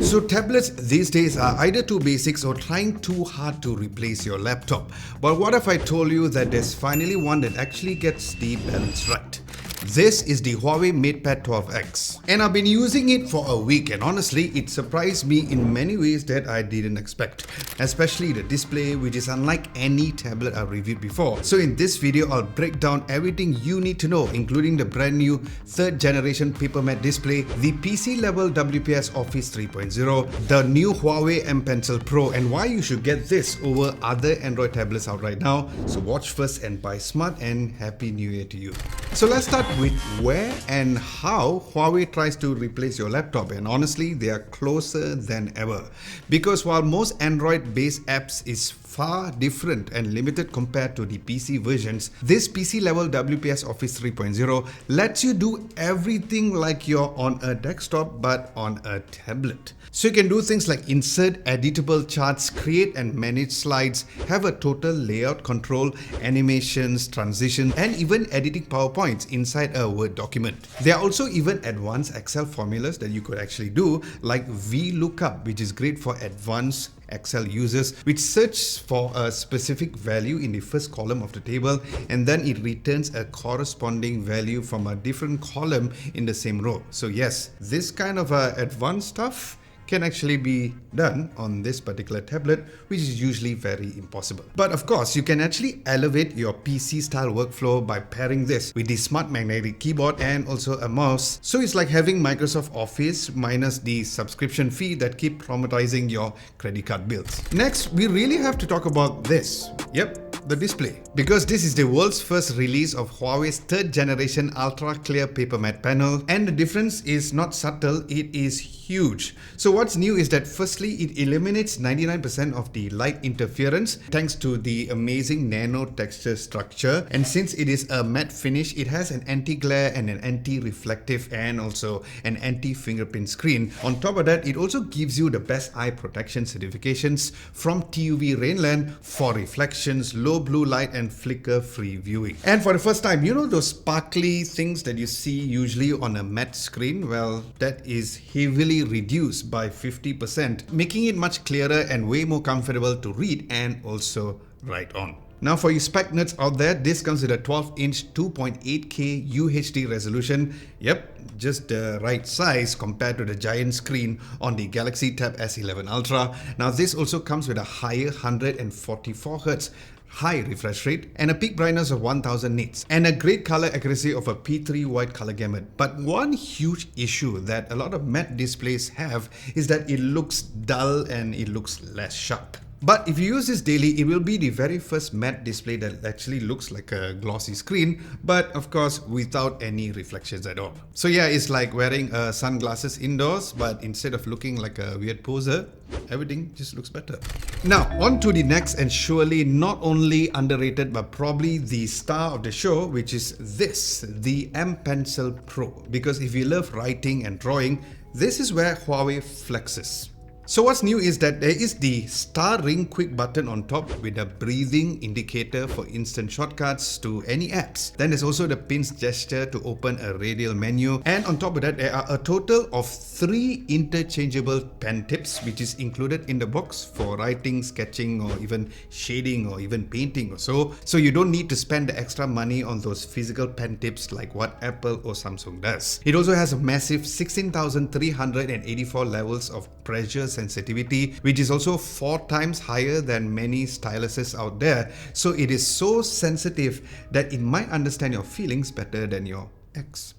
So tablets these days are either too basics or trying too hard to replace your laptop. But what if I told you that there's finally one that actually gets the balance right? This is the Huawei MatePad 12X, and I've been using it for a week, and honestly it surprised me in many ways that I didn't expect, especially the display, which is unlike any tablet I've reviewed before. So in this video I'll break down everything you need to know, including the brand new 3rd generation paper matte display, the PC level WPS Office 3.0, the new Huawei M Pencil Pro, and why you should get this over other Android tablets out right now. So watch first and buy smart, and Happy New Year to you. So let's start with where and how Huawei tries to replace your laptop, and honestly they are closer than ever, because while most Android based apps is far different and limited compared to the PC versions, this PC level WPS Office 3.0 lets you do everything like you're on a desktop but on a tablet. So you can do things like insert editable charts, create and manage slides, have a total layout control, animations, transitions, and even editing PowerPoints inside a Word document. There are also even advanced Excel formulas that you could actually do, like VLOOKUP, which is great for advanced Excel users, which searches for a specific value in the first column of the table, and then it returns a corresponding value from a different column in the same row. So yes, this kind of advanced stuff can actually be done on this particular tablet, which is usually very impossible. But of course, you can actually elevate your PC style workflow by pairing this with the smart magnetic keyboard and also a mouse. So it's like having Microsoft Office minus the subscription fee that keep traumatizing your credit card bills. Next, we really have to talk about this. Yep, the display, because this is the world's first release of Huawei's 3rd generation ultra clear paper matte panel, and the difference is not subtle, it is huge. So what's new is that firstly it eliminates 99% of the light interference thanks to the amazing nano texture structure, and since it is a matte finish, it has an anti-glare and an anti-reflective and also an anti-fingerprint screen. On top of that, it also gives you the best eye protection certifications from TUV Rainland for reflections, low blue light and flicker free viewing. And for the first time, you know those sparkly things that you see usually on a matte screen? Well, that is heavily reduced by 50%, making it much clearer and way more comfortable to read and also write on. Now for you spec nerds out there, this comes with a 12-inch 2.8K UHD resolution. Yep, just the right size compared to the giant screen on the Galaxy Tab S11 Ultra. Now this also comes with a higher 144Hz high refresh rate and a peak brightness of 1000 nits and a great color accuracy of a P3 wide color gamut. But one huge issue that a lot of matte displays have is that it looks dull and it looks less sharp. But if you use this daily, it will be the very first matte display that actually looks like a glossy screen, but of course without any reflections at all. So yeah, it's like wearing sunglasses indoors, but instead of looking like a weird poser, everything just looks better. Now on to the next and surely not only underrated but probably the star of the show, which is this, the M Pencil Pro. Because if you love writing and drawing, this is where Huawei flexes. So what's new is that there is the Star Ring Quick button on top with a breathing indicator for instant shortcuts to any apps. Then there's also the pinch gesture to open a radial menu, and on top of that there are a total of 3 interchangeable pen tips, which is included in the box for writing, sketching, or even shading or even painting or so. So you don't need to spend the extra money on those physical pen tips like what Apple or Samsung does. It also has a massive 16,384 levels of pressure sensitivity, which is also 4 times higher than many styluses out there. So it is so sensitive that it might understand your feelings better than your ex.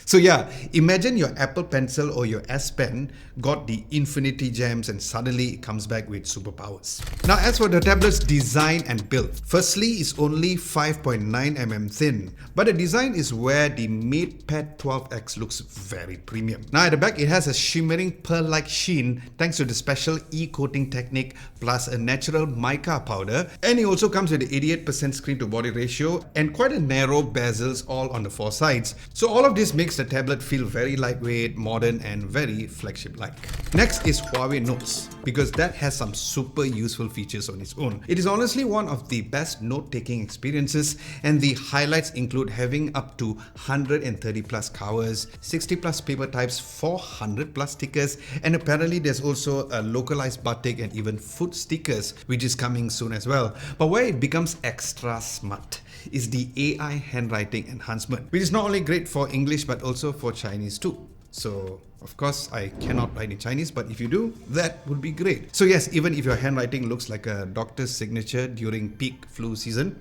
So yeah, imagine your Apple Pencil or your S Pen got the infinity gems and suddenly it comes back with superpowers. Now as for the tablet's design and build, firstly it's only 5.9mm thin, but the design is where the MatePad 12X looks very premium. Now at the back it has a shimmering pearl-like sheen thanks to the special e-coating technique plus a natural mica powder, and it also comes with the 88% screen to body ratio and quite a narrow bezels all on the 4 sides. So all of this makes the tablet feel very lightweight, modern and very flagship-like. Next is Huawei Notes, because that has some super useful features on its own. It is honestly one of the best note-taking experiences, and the highlights include having up to 130 plus covers, 60 plus paper types, 400 plus stickers, and apparently there's also a localized batik and even food stickers, which is coming soon as well. But where it becomes extra smart is the AI handwriting enhancement, which is not only great for English but also for Chinese too. So of course I cannot write in Chinese, but if you do, that would be great. So yes, even if your handwriting looks like a doctor's signature during peak flu season,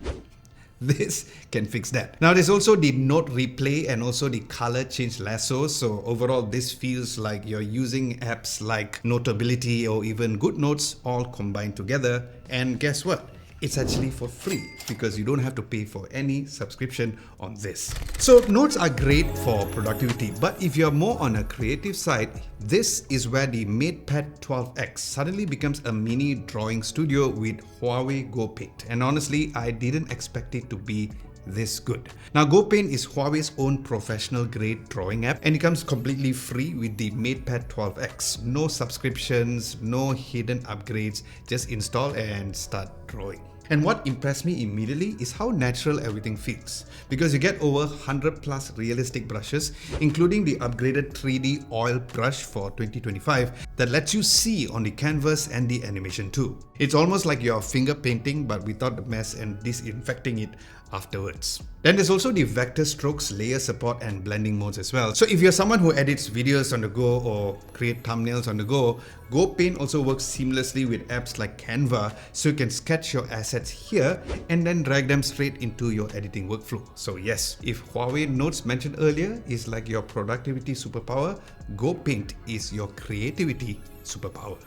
this can fix that. Now there's also the note replay and also the color change lasso. So overall this feels like you're using apps like Notability or even GoodNotes all combined together. And guess what? It's actually for free because you don't have to pay for any subscription on this. So notes are great for productivity, but if you're more on a creative side, this is where the MatePad 12X suddenly becomes a mini drawing studio with Huawei GoPaint. And honestly, I didn't expect it to be this good. Now GoPaint is Huawei's own professional grade drawing app, and it comes completely free with the MatePad 12X. No subscriptions, no hidden upgrades, just install and start drawing. And what impressed me immediately is how natural everything feels, because you get over 100 plus realistic brushes, including the upgraded 3D oil brush for 2025 that lets you see on the canvas and the animation too. It's almost like you're finger painting but without the mess and disinfecting it afterwards. Then there's also the vector strokes, layer support and blending modes as well. So if you're someone who edits videos on the go or create thumbnails on the go, GoPaint also works seamlessly with apps like Canva, so you can sketch your assets here and then drag them straight into your editing workflow. So yes, if Huawei Notes mentioned earlier is like your productivity superpower, GoPaint is your creativity superpower.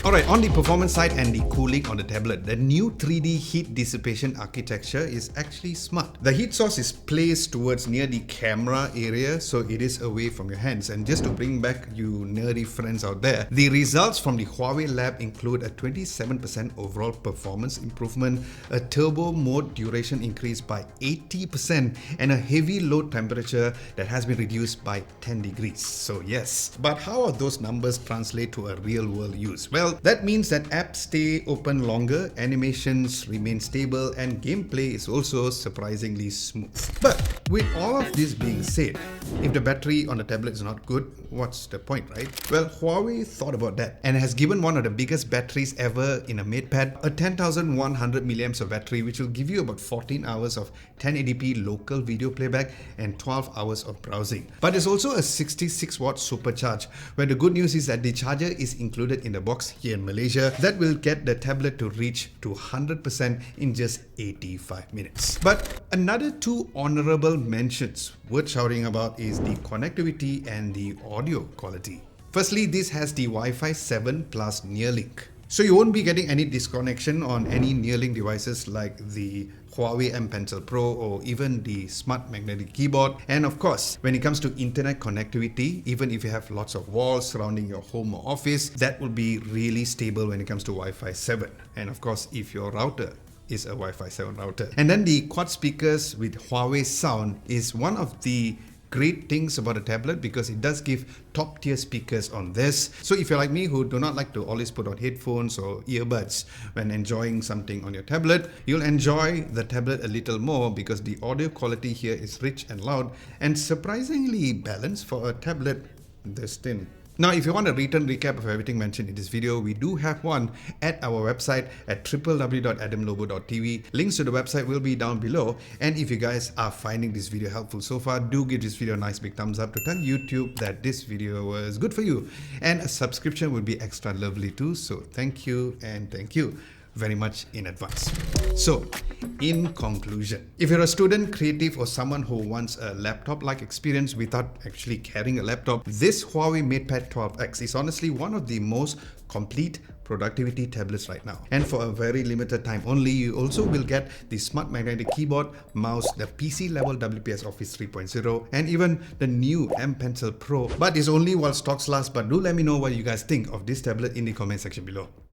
Alright, on the performance side and the cooling on the tablet, the new 3D heat dissipation architecture is actually smart. The heat source is placed towards near the camera area, so it is away from your hands. And just to bring back you nerdy friends out there, the results from the Huawei lab include a 27% overall performance improvement, a turbo mode duration increase by 80%, and a heavy load temperature that has been reduced by 10 degrees. So yes, but how are those numbers translate to a real world use? Well, that means that apps stay open longer, animations remain stable, and gameplay is also surprisingly smooth. But with all of this being said, if the battery on the tablet is not good, what's the point, right? Well, Huawei thought about that and has given one of the biggest batteries ever in a MatePad, a 10,100 milliamps of battery, which will give you about 14 hours of 1080p local video playback and 12 hours of browsing. But there's also a 66 watt supercharge, where the good news is that the charger is included in the box here in Malaysia. That will get the tablet to reach to 100% in just 85 minutes. But another two honorable mentions worth shouting about is the connectivity and the audio quality. Firstly, this has the Wi-Fi 7 plus Neuralink. So you won't be getting any disconnection on any Neuralink devices like the Huawei M Pencil Pro or even the Smart Magnetic Keyboard. And of course, when it comes to internet connectivity, even if you have lots of walls surrounding your home or office, that will be really stable when it comes to Wi-Fi 7. And of course, if your router is a Wi-Fi 7 router. And then the quad speakers with Huawei sound is one of the great things about a tablet, because it does give top tier speakers on this. So if you're like me who do not like to always put on headphones or earbuds when enjoying something on your tablet, you'll enjoy the tablet a little more because the audio quality here is rich and loud and surprisingly balanced for a tablet this thin. Now, if you want a written recap of everything mentioned in this video, we do have one at our website at www.adamlobo.tv. Links to the website will be down below. And if you guys are finding this video helpful so far, do give this video a nice big thumbs up to tell YouTube that this video was good for you. And a subscription would be extra lovely too. So thank you and thank you very much in advance. So, in conclusion, if you're a student, creative, or someone who wants a laptop-like experience without actually carrying a laptop, this Huawei MatePad 12X is honestly one of the most complete productivity tablets right now. And for a very limited time only, you also will get the Smart Magnetic Keyboard, mouse, the PC level WPS Office 3.0, and even the new M Pencil Pro. But it's only while stocks last. But do let me know what you guys think of this tablet in the comment section below.